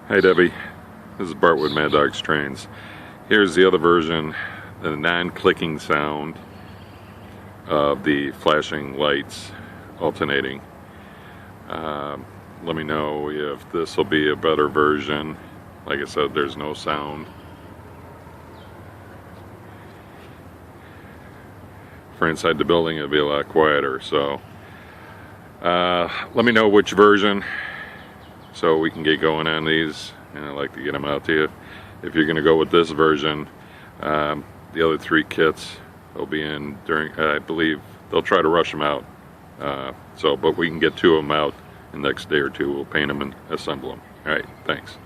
Hey Debbie, this is Bart with Mad Dogs Trains. Here's the other version, the non-clicking sound of the flashing lights alternating. Let me know if this will be a better version. Like I said, there's no sound. For inside the building, it'll be a lot quieter. So let me know which version so we can get going on these, and I'd like to get them out to you. If you're going to go with this version, the other three kits will be in during, I believe they'll try to rush them out. But we can get two of them out in the next day or two. We'll paint them and assemble them. All right, thanks.